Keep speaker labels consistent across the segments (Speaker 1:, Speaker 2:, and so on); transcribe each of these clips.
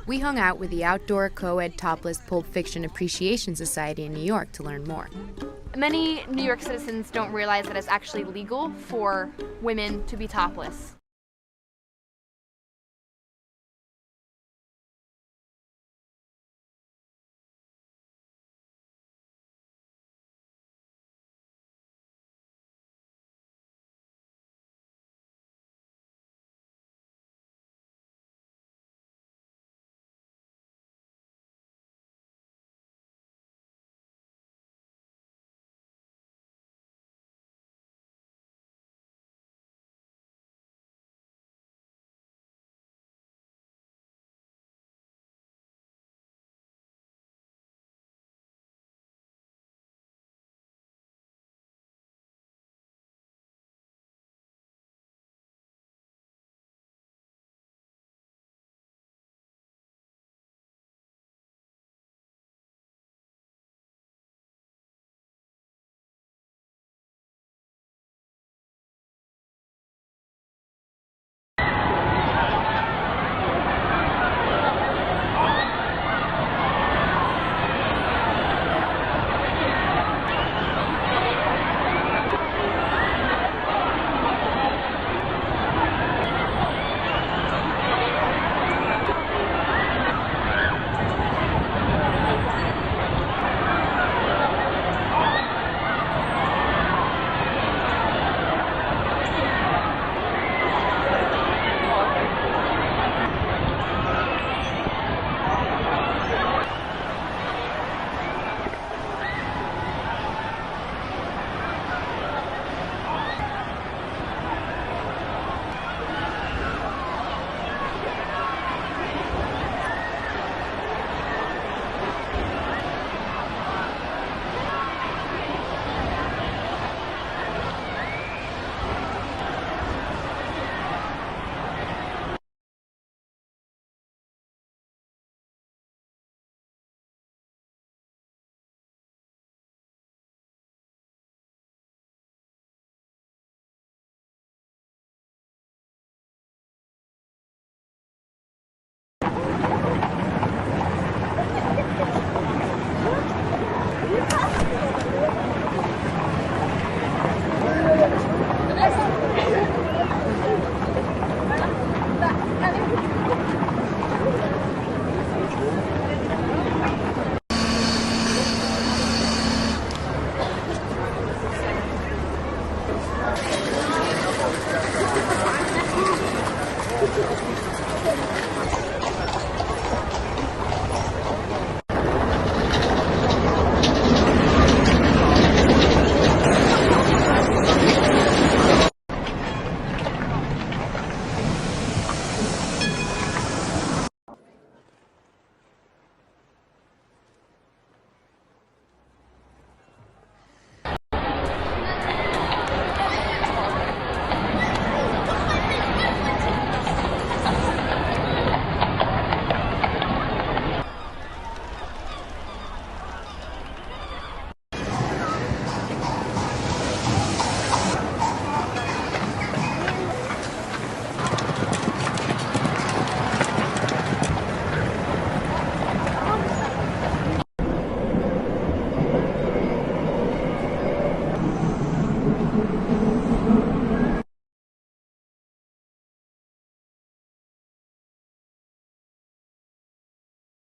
Speaker 1: We hung out with the Outdoor Co-ed Topless Pulp Fiction Appreciation Society in New York to learn more.
Speaker 2: Many New York citizens don't realize that it's actually legal for women to be topless.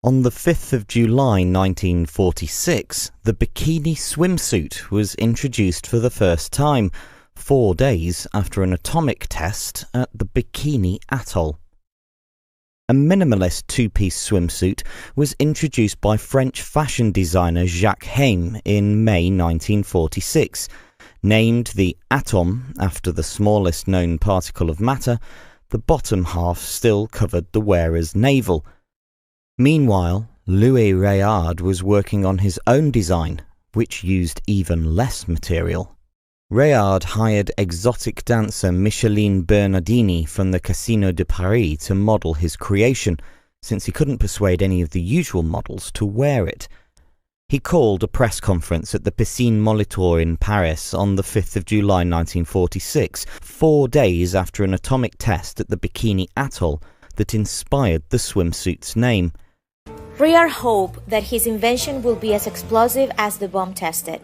Speaker 3: On the 5th of July 1946, the bikini swimsuit was introduced for the first time, 4 days after an atomic test at the Bikini Atoll. A minimalist two-piece swimsuit was introduced by French fashion designer Jacques Heim in May 1946. Named the atom after the smallest known particle of matter, the bottom half still covered the wearer's navel. Meanwhile, Louis Réard was working on his own design, which used even less material. Réard hired exotic dancer Micheline Bernardini from the Casino de Paris to model his creation, since he couldn't persuade any of the usual models to wear it. He called a press conference at the Piscine Molitor in Paris on the 5th of July 1946, 4 days after an atomic test at the Bikini Atoll, that inspired the swimsuit's name.
Speaker 4: Rear hope that his invention will be as explosive as the bomb tested.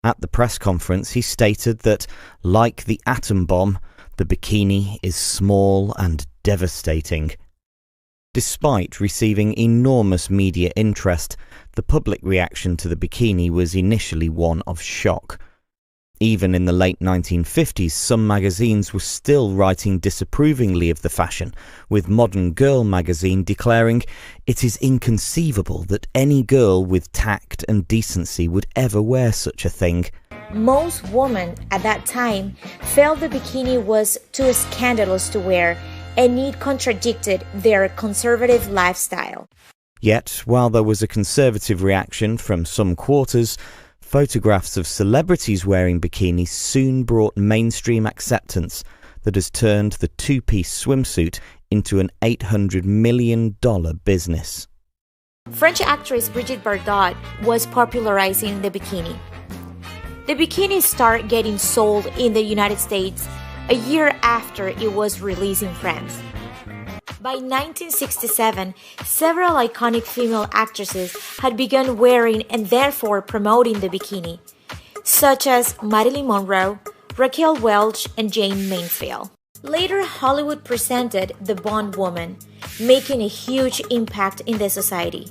Speaker 3: At the press conference, he stated that, like the atom bomb, the bikini is small and devastating. Despite receiving enormous media interest, the public reaction to the bikini was initially one of shock. Even in the late 1950s, some magazines were still writing disapprovingly of the fashion, with Modern Girl magazine declaring, "It is inconceivable that any girl with tact and decency would ever wear such a thing."
Speaker 4: Most women at that time felt the bikini was too scandalous to wear, and it contradicted their conservative lifestyle.
Speaker 3: Yet, while there was a conservative reaction from some quarters, photographs of celebrities wearing bikinis soon brought mainstream acceptance that has turned the two-piece swimsuit into an $800 million business.
Speaker 4: French actress Brigitte Bardot was popularizing the bikini. The bikini started getting sold in the United States a year after it was released in France. By 1967, several iconic female actresses had begun wearing and therefore promoting the bikini, such as Marilyn Monroe, Raquel Welch, and Jane Mansfield. Later, Hollywood presented the Bond woman, making a huge impact in the society.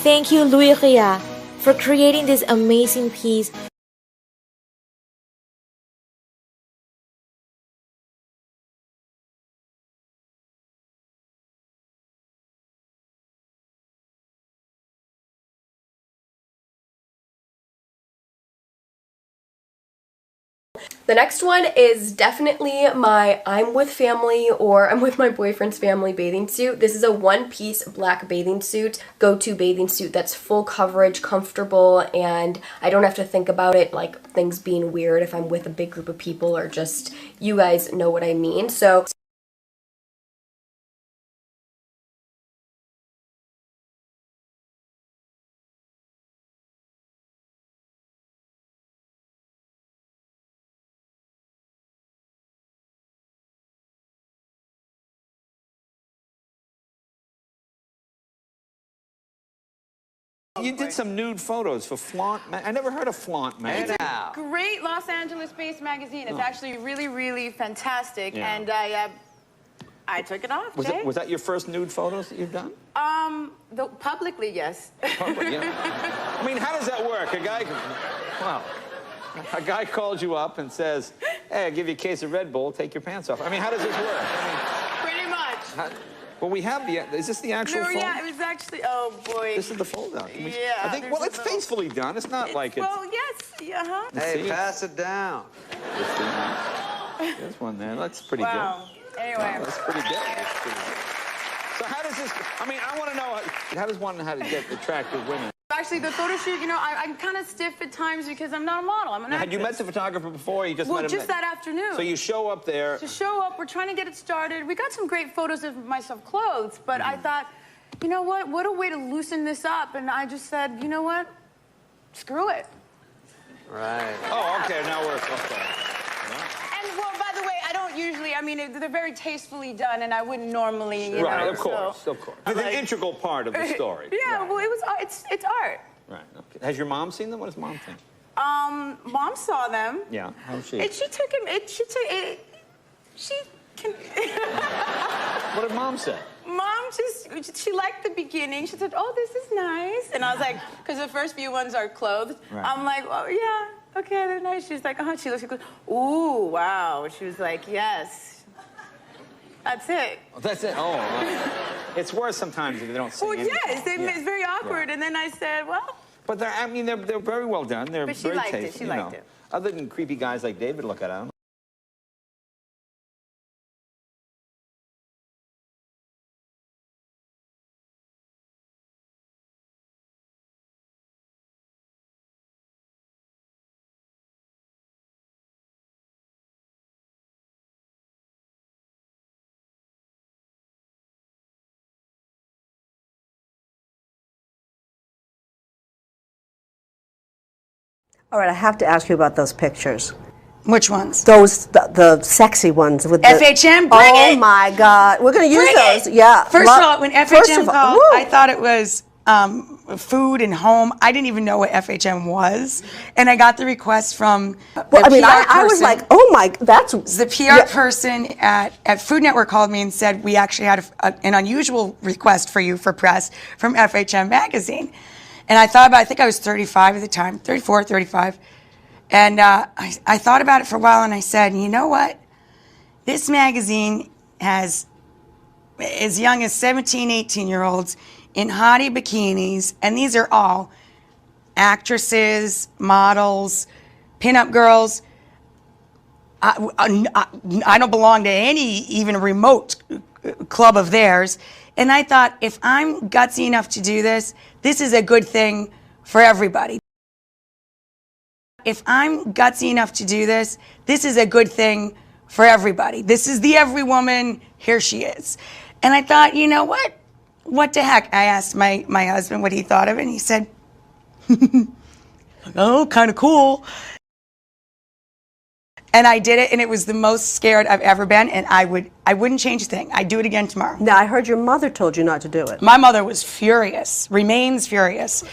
Speaker 4: Thank you, Louis Ria, for creating this amazing piece.
Speaker 5: The next one is definitely my I'm with family or I'm with my boyfriend's family bathing suit. This is a one-piece black bathing suit, go-to bathing suit that's full coverage, comfortable, and I don't have to think about it like things being weird if I'm with a big group of people or just, you guys know what I mean. So
Speaker 6: you did some nude photos for Flaunt. I never heard of Flaunt magazine.
Speaker 7: Great Los Angeles-based magazine. It's actually really, really fantastic, and I took it off.
Speaker 6: Was that your first nude photos that you've done?
Speaker 7: Publicly, yes.
Speaker 6: Public, yeah. I mean, how does that work? A guy calls you up and says, "Hey, I'll give you a case of Red Bull. Take your pants off." I mean, how does this work?
Speaker 7: Pretty much.
Speaker 6: Well, we have the. Is this the actual fold?
Speaker 7: Yeah, it was actually. Oh boy.
Speaker 6: This is the fold out.
Speaker 7: Yeah.
Speaker 6: I think. Well, it's faithfully done. It's not like it's.
Speaker 7: Well, yes.
Speaker 8: Hey, pass it down.
Speaker 6: There's one there. That's pretty
Speaker 7: Wow.
Speaker 6: good.
Speaker 7: Anyway.
Speaker 6: Wow, that's pretty good. So how does this? I mean, I want to know how does one know how to get attractive women?
Speaker 7: Actually, the photo shoot, I'm kind of stiff at times because I'm not a model. I'm an actress.
Speaker 6: Had you met the photographer before? Or you just met him?
Speaker 7: Well, just that afternoon.
Speaker 6: So you show up there.
Speaker 7: To show up, we're trying to get it started. We got some great photos of myself clothed, but I thought, you know what a way to loosen this up. And I just said, you know what? Screw it.
Speaker 8: Right.
Speaker 6: Oh, okay. Now we're okay.
Speaker 7: And, well, by the way, I don't usually, I mean, they're very tastefully done, and I wouldn't normally, you
Speaker 6: right,
Speaker 7: know.
Speaker 6: of course. It's an integral part of the story.
Speaker 7: Yeah,
Speaker 6: right.
Speaker 7: well, it's art.
Speaker 6: Right. Okay. Has your mom seen them? What does mom think?
Speaker 7: Mom saw them.
Speaker 6: Yeah. How was she?
Speaker 7: And she took him. She can.
Speaker 6: What did mom say?
Speaker 7: Mom she liked the beginning. She said, "Oh, this is nice," and I was like, because the first few ones are clothed.
Speaker 6: Right.
Speaker 7: I'm like, "Oh yeah, okay, they're nice." She's like, "Oh," she looks like, "Ooh, wow." She was like, "Yes, that's it."
Speaker 6: Oh, that's it. Oh. It's worse sometimes if they don't say
Speaker 7: Well,
Speaker 6: anything.
Speaker 7: yes, it's very awkward.
Speaker 6: Yeah.
Speaker 7: And then I said, "Well."
Speaker 6: But they're very well done. They're
Speaker 7: But she
Speaker 6: very
Speaker 7: liked it.
Speaker 6: tasteful.
Speaker 7: She liked it.
Speaker 6: Other than creepy guys like David look at them.
Speaker 9: All right, I have to ask you about those pictures.
Speaker 10: Which ones?
Speaker 9: Those, the sexy ones with the...
Speaker 10: FHM, bring it!
Speaker 9: Oh my God, we're going to use those. Yeah.
Speaker 10: First of all, when FHM called, I thought it was food and home. I didn't even know what FHM was. And I got the request from the PR person.
Speaker 9: I was like, oh my, that's...
Speaker 10: The PR person at Food Network called me and said, we actually had an unusual request for you for press from FHM magazine. And I thought about it, I think I was 35 at the time, 34, 35. And I thought about it for a while, and I said, you know what? This magazine has as young as 17, 18-year-olds in hottie bikinis, and these are all actresses, models, pinup girls. I don't belong to any even remote club of theirs. And I thought, if I'm gutsy enough to do this, this is a good thing for everybody. If I'm gutsy enough to do this, this is a good thing for everybody. This is the every woman, here she is. And I thought, you know what? What the heck? I asked my husband what he thought of it, and he said, oh, kind of cool. And I did it, and it was the most scared I've ever been, and I wouldn't change a thing. I'd do it again tomorrow.
Speaker 9: Now, I heard your mother told you not to do it.
Speaker 10: My mother was furious, remains furious.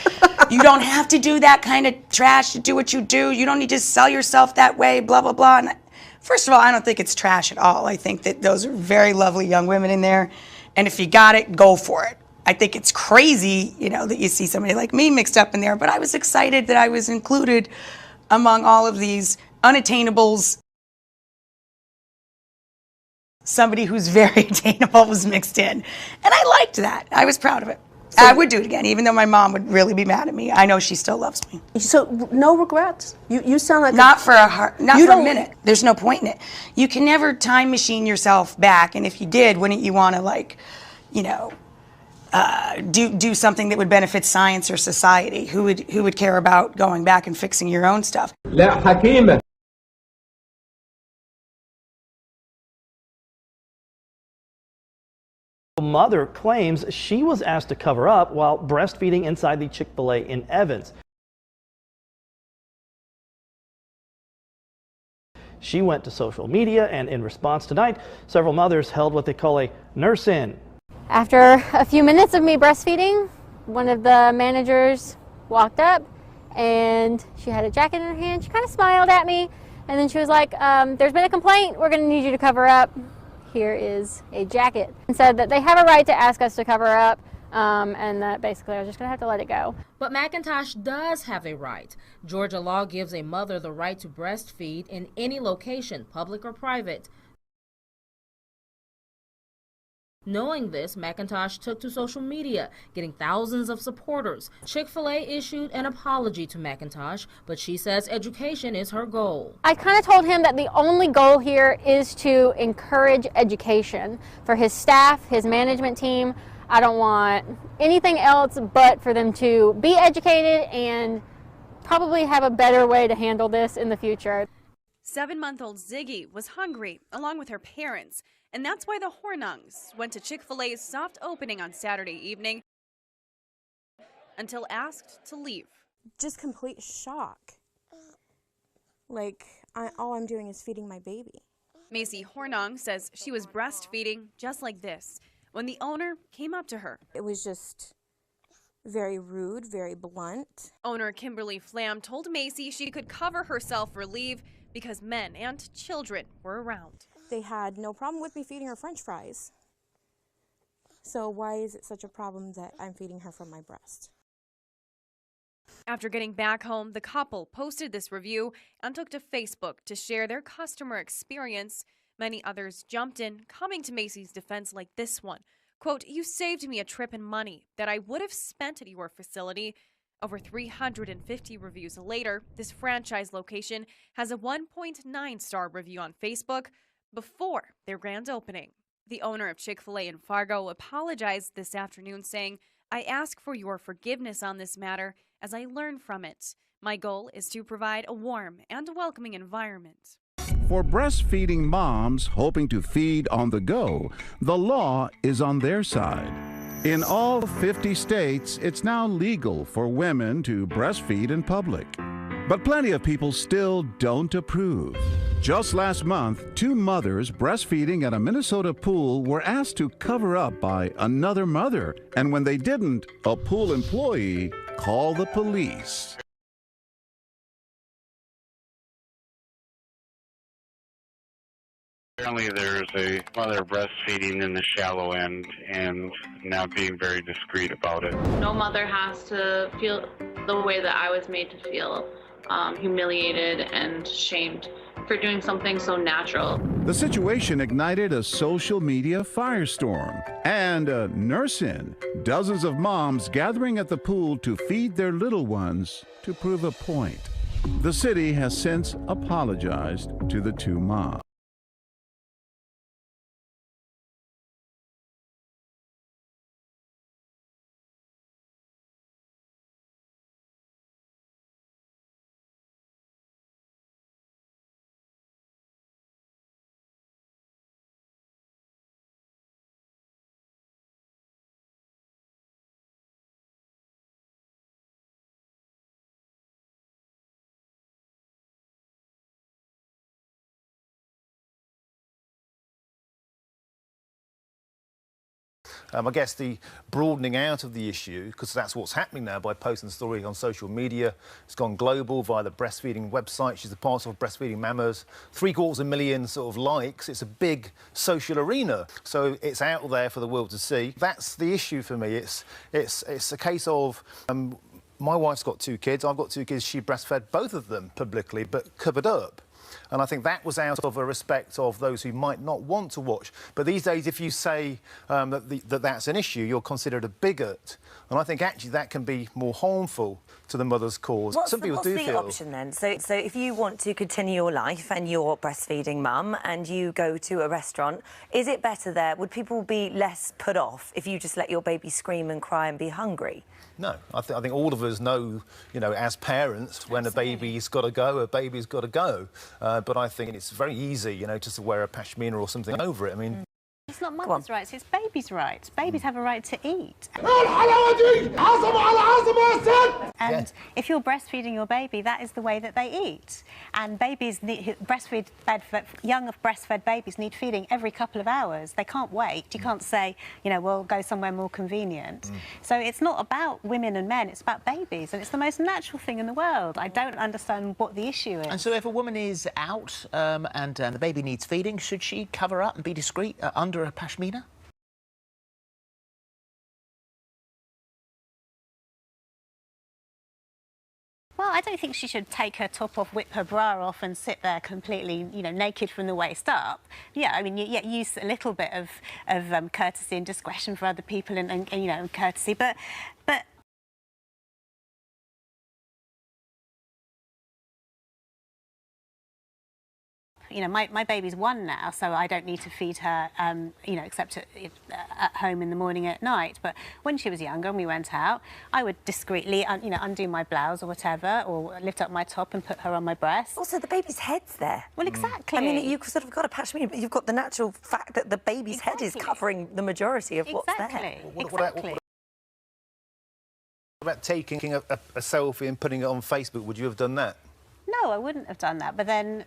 Speaker 10: You don't have to do that kind of trash to do what you do. You don't need to sell yourself that way, blah, blah, blah. And first of all, I don't think it's trash at all. I think that those are very lovely young women in there, and if you got it, go for it. I think it's crazy, you know, that you see somebody like me mixed up in there, but I was excited that I was included among all of these unattainables. Somebody who's very attainable was mixed in. And I liked that. I was proud of it. So, I would do it again, even though my mom would really be mad at me. I know she still loves me.
Speaker 9: So no regrets? You sound like
Speaker 10: not for a minute. There's no point in it. You can never time machine yourself back, and if you did, wouldn't you want to, like, you know, do something that would benefit science or society? Who would care about going back and fixing your own stuff?
Speaker 11: لا حكيمة.
Speaker 12: Mother claims she was asked to cover up while breastfeeding inside the Chick-fil-A in Evans. She went to social media, and in response tonight, several mothers held what they call a nurse-in.
Speaker 13: After a few minutes of me breastfeeding, one of the managers walked up, and she had a jacket in her hand. She kind of smiled at me, and then she was like, there's been a complaint. We're going to need you to cover up. Here is a jacket. And said that they have a right to ask us to cover up, and that basically I was just going to have to let it go.
Speaker 14: But McIntosh does have a right. Georgia law gives a mother the right to breastfeed in any location, public or private. Knowing this, McIntosh took to social media, getting thousands of supporters. Chick-fil-A issued an apology to McIntosh, but she says education is her goal.
Speaker 13: I kind of told him that the only goal here is to encourage education for his staff, his management team. I don't want anything else but for them to be educated and probably have a better way to handle this in the future.
Speaker 15: 7-month-old Ziggy was hungry along with her parents. And that's why the Hornungs went to Chick-fil-A's soft opening on Saturday evening until asked to leave.
Speaker 16: Just complete shock. Like, all I'm doing is feeding my baby.
Speaker 15: Macy Hornung says she was breastfeeding just like this when the owner came up to her.
Speaker 16: It was just very rude, very blunt.
Speaker 15: Owner Kimberly Flam told Macy she could cover herself for leave because men and children were around.
Speaker 16: They had no problem with me feeding her French fries. So why is it such a problem that I'm feeding her from my breast?
Speaker 15: After getting back home, the couple posted this review and took to Facebook to share their customer experience. Many others jumped in, coming to Macy's defense like this one. Quote, "You saved me a trip and money that I would have spent at your facility." Over 350 reviews later, this franchise location has a 1.9-star review on Facebook before their grand opening. The owner of Chick-fil-A in Fargo apologized this afternoon, saying, "I ask for your forgiveness on this matter as I learn from it. My goal is to provide a warm and welcoming environment."
Speaker 17: For breastfeeding moms hoping to feed on the go, the law is on their side. In all 50 states, it's now legal for women to breastfeed in public. But plenty of people still don't approve. Just last month, 2 mothers breastfeeding at a Minnesota pool were asked to cover up by another mother. And when they didn't, a pool employee called the police.
Speaker 11: Apparently there's a mother breastfeeding in the shallow end and not being very discreet about it.
Speaker 18: No mother has to feel the way that I was made to feel, humiliated and shamed for doing something so natural.
Speaker 17: The situation ignited a social media firestorm and a nurse-in. Dozens of moms gathering at the pool to feed their little ones to prove a point. The city has since apologized to the 2 moms.
Speaker 19: I guess the broadening out of the issue, because that's what's happening now by posting the story on social media. It's gone global via the breastfeeding website. She's a part of Breastfeeding Mamas. 750,000 sort of likes. It's a big social arena, so it's out there for the world to see. That's the issue for me. It's a case of my wife's got 2 kids. I've got 2 kids. She breastfed both of them publicly, but covered up. And I think that was out of a respect of those who might not want to watch. But these days, if you say that that's an issue, you're considered a bigot. And I think actually that can be more harmful to the mother's cause.
Speaker 20: What's the option then? So if you want to continue your life and you're a breastfeeding mum and you go to a restaurant, is it better there? Would people be less put off if you just let your baby scream and cry and be hungry?
Speaker 19: No, I think all of us know, you know, as parents, when a baby's got to go, a baby's got to go. But I think it's very easy, you know, just to wear a pashmina or something over it. I mean...
Speaker 21: It's not mother's rights, it's baby's rights. Babies have a right to eat. And if you're breastfeeding your baby, that is the way that they eat. And babies need young breastfed babies need feeding every couple of hours. They can't wait. You can't say, you know, well, go somewhere more convenient. So it's not about women and men, it's about babies, and it's the most natural thing in the world. I don't understand what the issue is.
Speaker 22: And so if a woman is out and the baby needs feeding, should she cover up and be discreet under a pashmina?
Speaker 21: Well, I don't think she should take her top off, whip her bra off and sit there completely, you know, naked from the waist up. Yeah, I mean, use a little bit of courtesy and discretion for other people and you know, courtesy, but you know, my baby's 1 now, so I don't need to feed her, you know, except at home in the morning at night. But when she was younger and we went out, I would discreetly, you know, undo my blouse or whatever, or lift up my top and put her on my breast.
Speaker 20: Also, the baby's head's there.
Speaker 21: Well, exactly.
Speaker 20: I mean, you've sort of got a pashmina, but you've got the natural fact that the baby's head is covering the majority of what's there.
Speaker 19: What about taking a selfie and putting it on Facebook? Would you have done that?
Speaker 21: No, I wouldn't have done that, but then...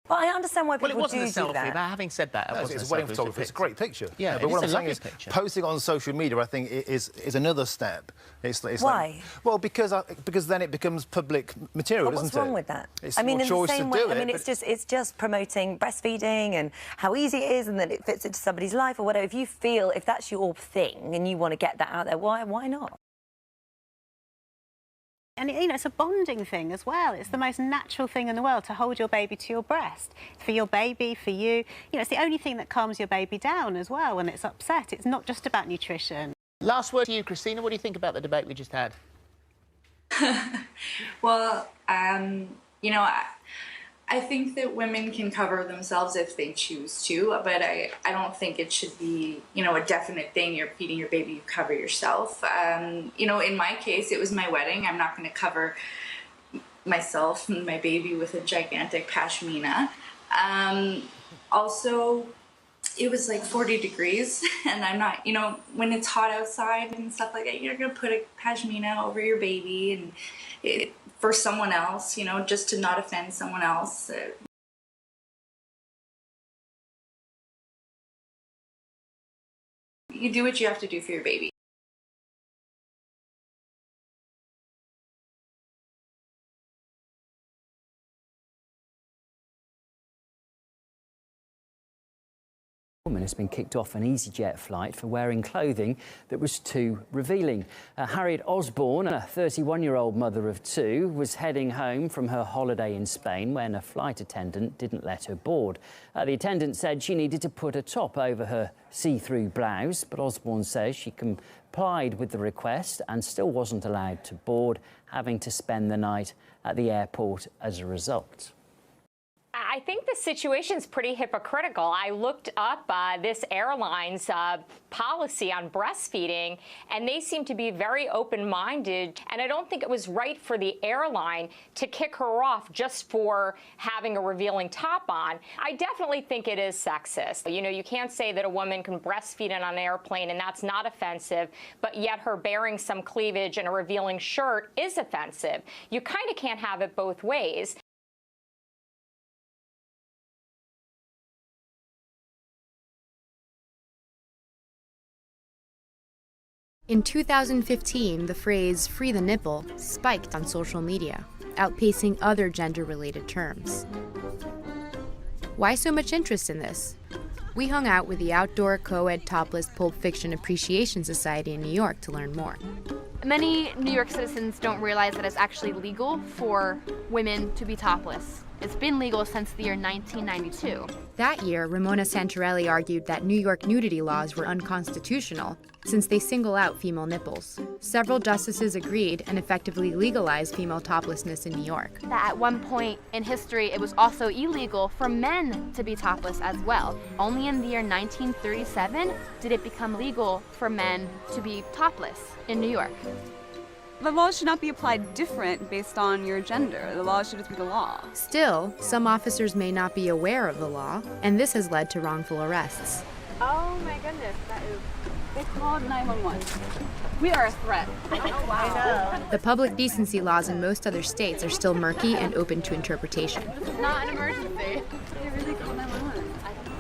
Speaker 20: Well, I understand why people
Speaker 22: do that. Well, it wasn't a selfie,
Speaker 20: that.
Speaker 22: but having said that...
Speaker 19: No, it's a wedding photography. It's a great picture.
Speaker 22: Yeah,
Speaker 19: but what I'm saying is,
Speaker 22: picture.
Speaker 19: posting on social media, I think, is another step. It's
Speaker 20: Why?
Speaker 19: Like, well, because then it becomes public material,
Speaker 20: Well,
Speaker 19: what's
Speaker 20: what's wrong with that?
Speaker 19: It's
Speaker 20: I mean,
Speaker 19: your
Speaker 20: in
Speaker 19: choice
Speaker 20: the same
Speaker 19: to do
Speaker 20: way, I mean,
Speaker 19: it,
Speaker 20: it's just promoting breastfeeding and how easy it is and that it fits into somebody's life or whatever. If you feel, if that's your thing and you want to get that out there, why not?
Speaker 21: And, you know, it's a bonding thing as well. It's the most natural thing in the world to hold your baby to your breast. For your baby, for you. You know, it's the only thing that calms your baby down as well when it's upset. It's not just about nutrition.
Speaker 22: Last word to you, Christina. What do you think about the debate we just had?
Speaker 23: Well, you know, I think that women can cover themselves if they choose to, but I don't think it should be, you know, a definite thing. You're feeding your baby, you cover yourself. You know, in my case, it was my wedding. I'm not going to cover myself and my baby with a gigantic pashmina. Also, it was like 40 degrees, and I'm not, you know, when it's hot outside and stuff like that, you're gonna put a pashmina over your baby and for someone else, you know, just to not offend someone else. You do what you have to do for your baby.
Speaker 1: Woman has been kicked off an EasyJet flight for wearing clothing that was too revealing. Harriet Osborne, a 31-year-old mother of two, was heading home from her holiday in Spain when a flight attendant didn't let her board. The attendant said she needed to put a top over her see-through blouse, but Osborne says she complied with the request and still wasn't allowed to board, having to spend the night at the airport as a result.
Speaker 2: I think the situation's pretty hypocritical. I looked up this airline's policy on breastfeeding, and they seem to be very open-minded, and I don't think it was right for the airline to kick her off just for having a revealing top on. I definitely think it is sexist. You know, you can't say that a woman can breastfeed on an airplane and that's not offensive, but yet her bearing some cleavage and a revealing shirt is offensive. You kind of can't have it both ways.
Speaker 3: In 2015, the phrase "free the nipple" spiked on social media, outpacing other gender-related terms. Why so much interest in this? We hung out with the Outdoor Co-ed Topless Pulp Fiction Appreciation Society in New York to learn more.
Speaker 24: Many New York citizens don't realize that it's actually legal for women to be topless. It's been legal since the year 1992.
Speaker 3: That year, Ramona Santorelli argued that New York nudity laws were unconstitutional since they single out female nipples. Several justices agreed and effectively legalized female toplessness in New York.
Speaker 24: That at one point in history, it was also illegal for men to be topless as well. Only in the year 1937 did it become legal for men to be topless in New York.
Speaker 25: The law should not be applied different based on your gender. The law should just be the law.
Speaker 3: Still, some officers may not be aware of the law, and this has led to wrongful arrests.
Speaker 25: Oh my goodness, that is... They called 911. We are a threat. Oh, wow.
Speaker 3: The public decency laws in most other states are still murky and open to interpretation.
Speaker 24: This is not an emergency.
Speaker 25: They really called 911.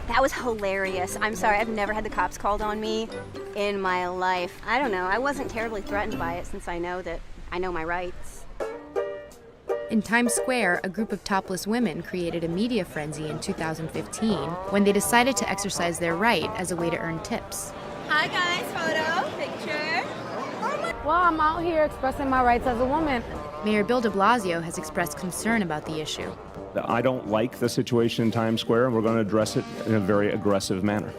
Speaker 26: That was hilarious. I'm sorry, I've never had the cops called on me in my life. I don't know, I wasn't terribly threatened by it since I know my rights.
Speaker 3: In Times Square, a group of topless women created a media frenzy in 2015 when they decided to exercise their right as a way to earn tips.
Speaker 26: Hi guys, photo, picture.
Speaker 27: Well, I'm out here expressing my rights as a woman.
Speaker 3: Mayor Bill de Blasio has expressed concern about the issue.
Speaker 28: I don't like the situation in Times Square, and we're going to address it in a very aggressive manner.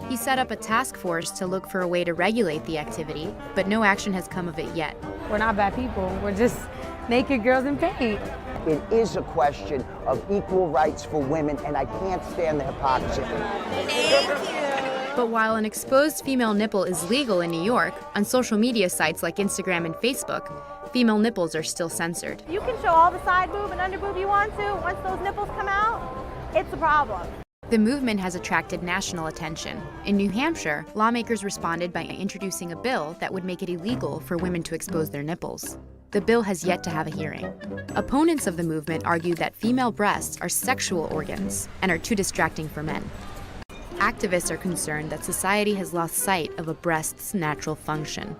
Speaker 3: He set up a task force to look for a way to regulate the activity, but no action has come of it yet.
Speaker 27: We're not bad people. We're just naked girls in paint.
Speaker 29: It is a question of equal rights for women, and I can't stand the hypocrisy.
Speaker 26: Thank you.
Speaker 3: But while an exposed female nipple is legal in New York, on social media sites like Instagram and Facebook, female nipples are still censored.
Speaker 26: You can show all the side boob and under boob you want to. Once those nipples come out, it's a problem.
Speaker 3: The movement has attracted national attention. In New Hampshire, lawmakers responded by introducing a bill that would make it illegal for women to expose their nipples. The bill has yet to have a hearing. Opponents of the movement argue that female breasts are sexual organs and are too distracting for men. Activists are concerned that society has lost sight of a breast's natural function.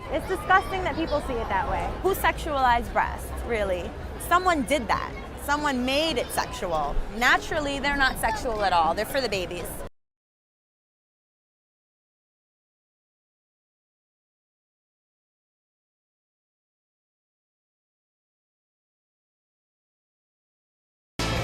Speaker 26: It's disgusting that people see it that way. Who sexualized breasts, really? Someone did that. Someone made it sexual. Naturally, they're not sexual at all. They're for the babies.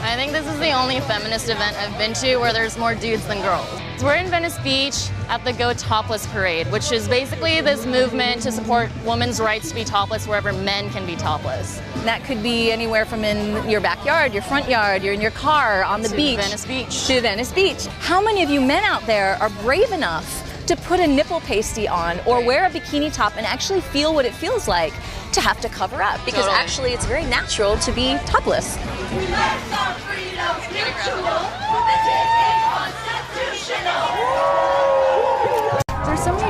Speaker 30: I think this is the only feminist event I've been to where there's more dudes than girls. We're in Venice Beach at the Go Topless Parade, which is basically this movement to support women's rights to be topless wherever men can be topless.
Speaker 31: That could be anywhere from in your backyard, your front yard, you're in your car, on the beach.
Speaker 30: Venice Beach.
Speaker 31: To Venice Beach. How many of you men out there are brave enough to put a nipple pasty on or wear a bikini top and actually feel what it feels like to have to cover up? Because actually it's very natural to be topless.
Speaker 32: We must our freedom mutual. This is inconstitutional.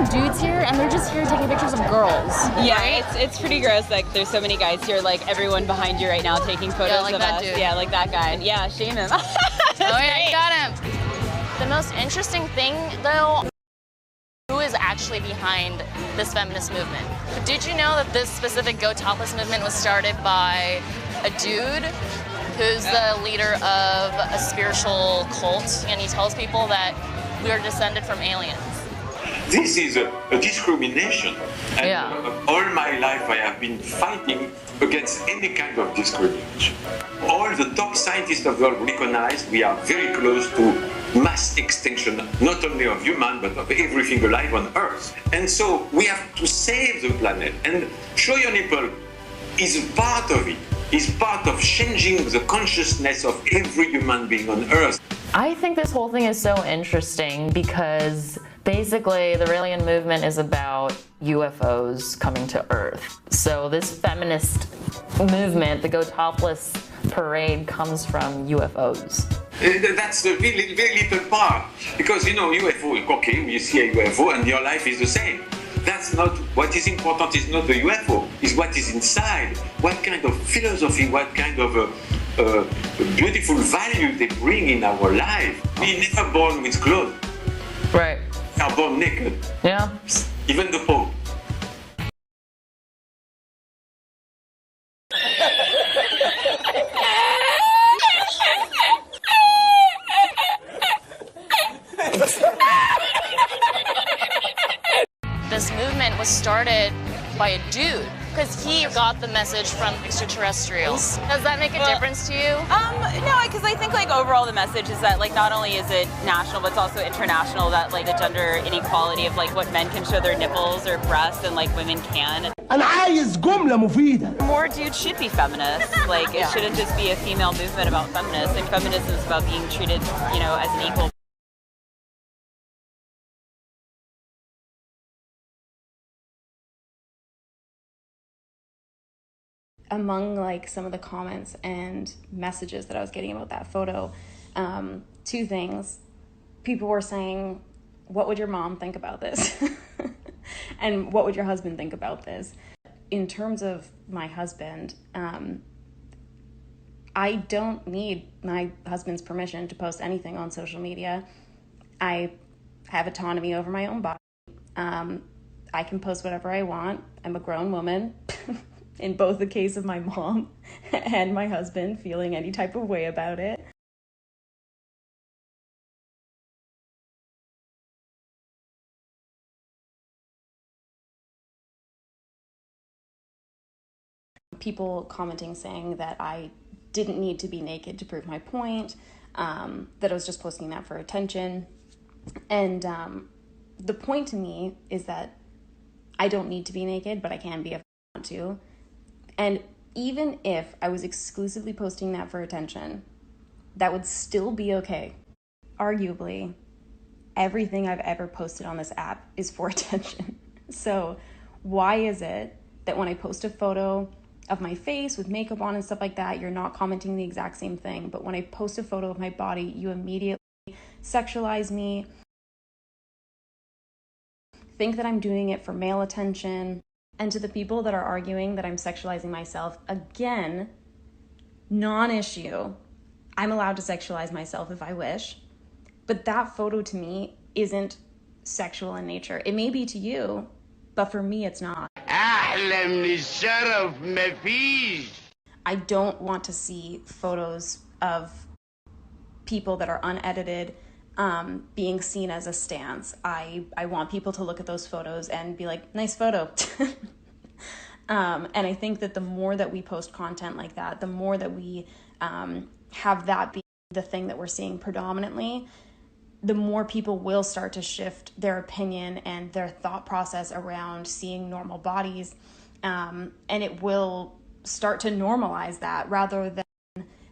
Speaker 30: dudes here, and they're just here taking pictures of girls.
Speaker 25: Yeah,
Speaker 30: right?
Speaker 25: it's pretty gross. Like, there's so many guys here, like everyone behind you right now taking photos
Speaker 30: like
Speaker 25: of
Speaker 30: that
Speaker 25: us.
Speaker 30: dude.
Speaker 25: Yeah, like that guy. Yeah, shame him.
Speaker 30: Oh yeah, you got him. The most interesting thing, though, who is actually behind this feminist movement? Did you know that this specific Go Topless movement was started by a dude who's the leader of a spiritual cult, and he tells people that we are descended from aliens?
Speaker 4: This is a discrimination. And all my life I have been fighting against any kind of discrimination. All the top scientists of the world recognize we are very close to mass extinction, not only of human, but of everything alive on Earth. And so we have to save the planet. And show your nipple is part of it, is part of changing the consciousness of every human being on Earth.
Speaker 30: I think this whole thing is so interesting because basically the alien movement is about UFOs coming to Earth. So this feminist movement, the Go Topless parade, comes from UFOs.
Speaker 4: That's the very, very little part. Because, you know, UFO, okay, you see a UFO and your life is the same. That's not, what is important is not the UFO, is what is inside. What kind of philosophy, what kind of beautiful value they bring in our life. We're never born with clothes.
Speaker 30: Right.
Speaker 4: We are born naked.
Speaker 30: Yeah.
Speaker 4: Even the Pope.
Speaker 30: This movement was started by a dude because he got the message from extraterrestrials. Does that make a difference to you?
Speaker 25: No, because I think like overall the message is that like not only is it national, but it's also international, that like the gender inequality of like what men can show their nipples or breasts and like women can.
Speaker 5: أنا عايز جملة مفيدة.
Speaker 25: More dudes should be feminists. Like it shouldn't just be a female movement about feminists. And feminism is about being treated, you know, as an equal.
Speaker 6: Among like some of the comments and messages that I was getting about that photo, two things. People were saying, what would your mom think about this? And what would your husband think about this? In terms of my husband, I don't need my husband's permission to post anything on social media. I have autonomy over my own body. I can post whatever I want. I'm a grown woman. In both the case of my mom and my husband feeling any type of way about it. People commenting saying that I didn't need to be naked to prove my point, that I was just posting that for attention. And the point to me is that I don't need to be naked, but I can be if I want to. And even if I was exclusively posting that for attention, that would still be okay. Arguably, everything I've ever posted on this app is for attention. So why is it that when I post a photo of my face with makeup on and stuff like that, you're not commenting the exact same thing? But when I post a photo of my body, you immediately sexualize me, think that I'm doing it for male attention. And to the people that are arguing that I'm sexualizing myself, again, non-issue. I'm allowed to sexualize myself if I wish. But that photo to me isn't sexual in nature. It may be to you, but for me it's not. I don't want to see photos of people that are unedited being seen as a stance. I want people to look at those photos and be like, nice photo. And I think that the more that we post content like that, the more that we have that be the thing that we're seeing predominantly, the more people will start to shift their opinion and their thought process around seeing normal bodies. And it will start to normalize that rather than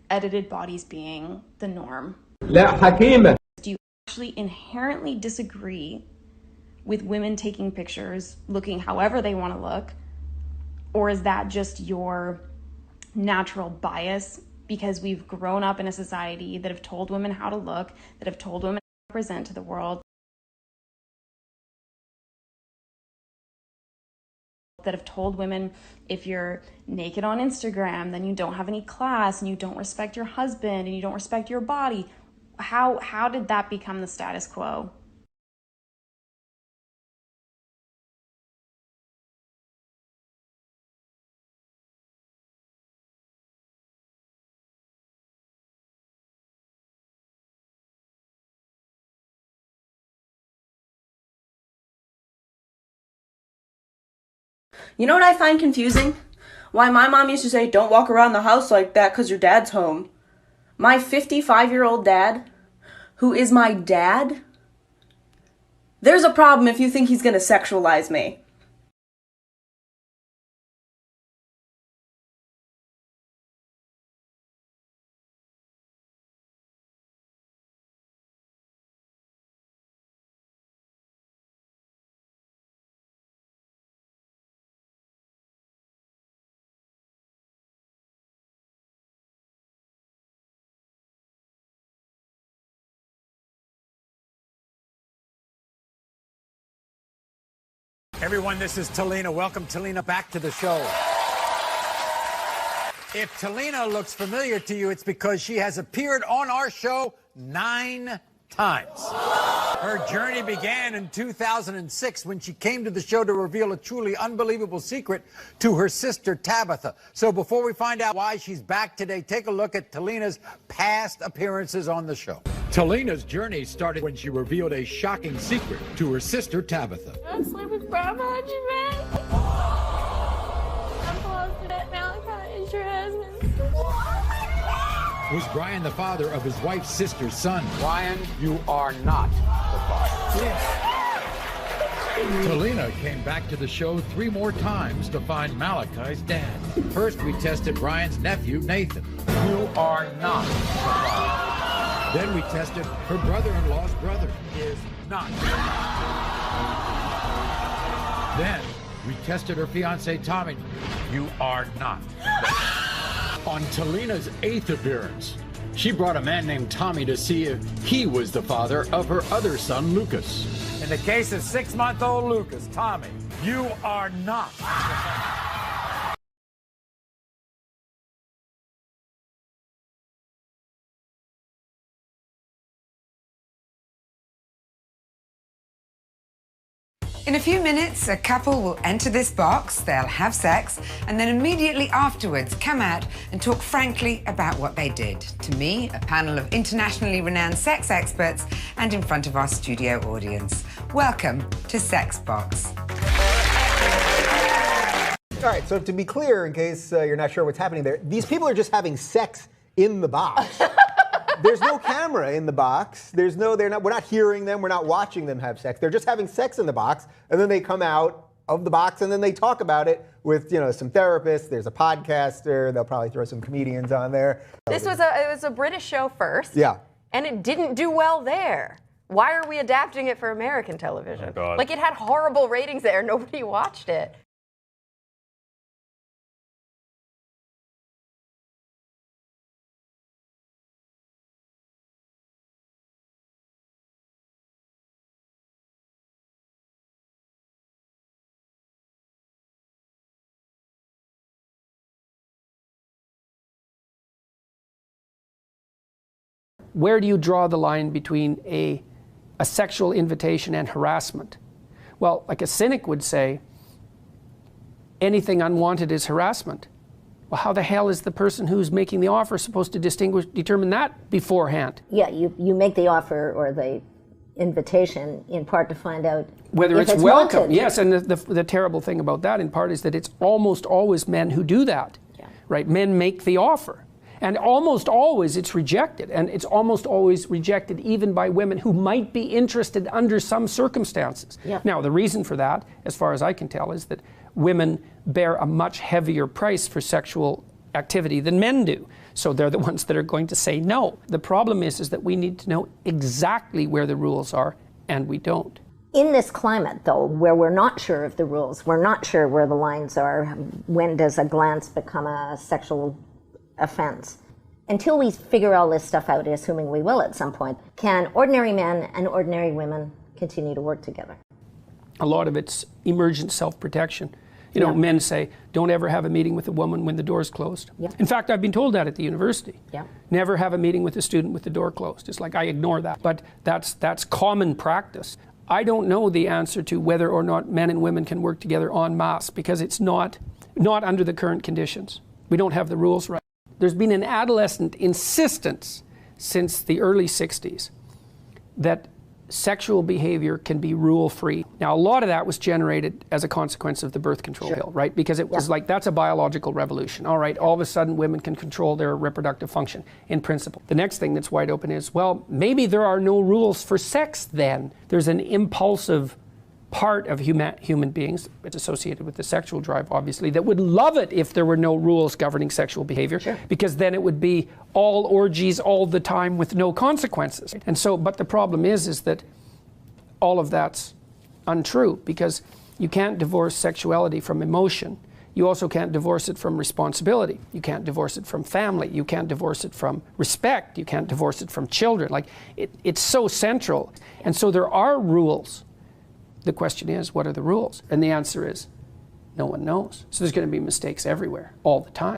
Speaker 6: edited bodies being the norm. Do you actually inherently disagree with women taking pictures, looking however they want to look? Or is that just your natural bias because we've grown up in a society that have told women how to look, that have told women how to present to the world? that have told women, if you're naked on Instagram, then you don't have any class and you don't respect your husband and you don't respect your body. How did that become the status quo?
Speaker 7: You know what I find confusing? Why my mom used to say, don't walk around the house like that because your dad's home. My 55-year-old dad, who is my dad, there's a problem if you think he's going to sexualize me.
Speaker 8: Everyone, this is Talina. Welcome, Talina, back to the show. If Talina looks familiar to you, it's because she has appeared on our show 9 times. Her journey began in 2006 when she came to the show to reveal a truly unbelievable secret to her sister Tabitha. So before we find out why she's back today, take a look at Talina's past appearances on the show. Talina's journey started when she revealed a shocking secret to her sister Tabitha.
Speaker 30: I sleep with Brian Benjamin. I'm supposed to Malachi is your husband.
Speaker 8: Was Brian the father of his wife's sister's son? Brian, you are not the father. Yes. Talina came back to the show 3 more times to find Malachi's dad. First, we tested Brian's nephew, Nathan. You are not the father. Then we tested her brother-in-law's brother. Is not. Then we tested her fiancé, Tommy. You are not. On Talina's 8th appearance, she brought a man named Tommy to see if he was the father of her other son, Lucas. In the case of 6-month-old Lucas, Tommy, you are not.
Speaker 9: In a few minutes, a couple will enter this box, they'll have sex, and then immediately afterwards come out and talk frankly about what they did. To me, a panel of internationally renowned sex experts, and in front of our studio audience. Welcome to Sex Box.
Speaker 10: All right, so to be clear, in case you're not sure what's happening there, these people are just having sex in the box. There's no camera in the box. We're not hearing them. We're not watching them have sex. They're just having sex in the box, and then they come out of the box, and then they talk about it with, some therapists. There's a podcaster. They'll probably throw some comedians on there.
Speaker 11: It was a British show first.
Speaker 10: Yeah.
Speaker 11: And it didn't do well there. Why are we adapting it for American television?
Speaker 10: Oh, God.
Speaker 11: Like, it had horrible ratings there. Nobody watched it.
Speaker 12: Where do you draw the line between a sexual invitation and harassment? Well, like a cynic would say, anything unwanted is harassment. Well, how the hell is the person who's making the offer supposed to determine that beforehand?
Speaker 13: Yeah, you make the offer or the invitation in part to find out
Speaker 12: whether
Speaker 13: if
Speaker 12: it's welcome.
Speaker 13: wanted.
Speaker 12: Yes, and the terrible thing about that in part is that it's almost always men who do that. Yeah. Right? Men make the offer. And almost always it's rejected, and it's almost always rejected even by women who might be interested under some circumstances.
Speaker 13: Yep.
Speaker 12: Now, the reason for that, as far as I can tell, is that women bear a much heavier price for sexual activity than men do. So they're the ones that are going to say no. The problem is that we need to know exactly where the rules are, and we don't.
Speaker 13: In this climate, though, where we're not sure of the rules, we're not sure where the lines are, when does a glance become a sexual offense. Until we figure all this stuff out, assuming we will at some point, can ordinary men and ordinary women continue to work together?
Speaker 12: A lot of it's emergent self-protection. You know, men say, don't ever have a meeting with a woman when the door's closed.
Speaker 13: Yeah.
Speaker 12: In fact, I've been told that at the university.
Speaker 13: Yeah.
Speaker 12: Never have a meeting with a student with the door closed. It's like, I ignore that. But that's common practice. I don't know the answer to whether or not men and women can work together en masse, because it's not under the current conditions. We don't have the rules right. There's been an adolescent insistence since the early 60s that sexual behavior can be rule-free. Now, a lot of that was generated as a consequence of the birth control pill, right? Because it was like, that's a biological revolution. All right, all of a sudden women can control their reproductive function in principle. The next thing that's wide open is, well, maybe there are no rules for sex then. There's an impulsive part of human beings, it's associated with the sexual drive, obviously, that would love it if there were no rules governing sexual behavior, because then it would be all orgies all the time with no consequences. And so, but the problem is that all of that's untrue, because you can't divorce sexuality from emotion. You also can't divorce it from responsibility. You can't divorce it from family. You can't divorce it from respect. You can't divorce it from children. Like, it's so central. And so there are rules. The question is, what are the rules? And the answer is, no one knows. So there's going to be mistakes everywhere, all the time.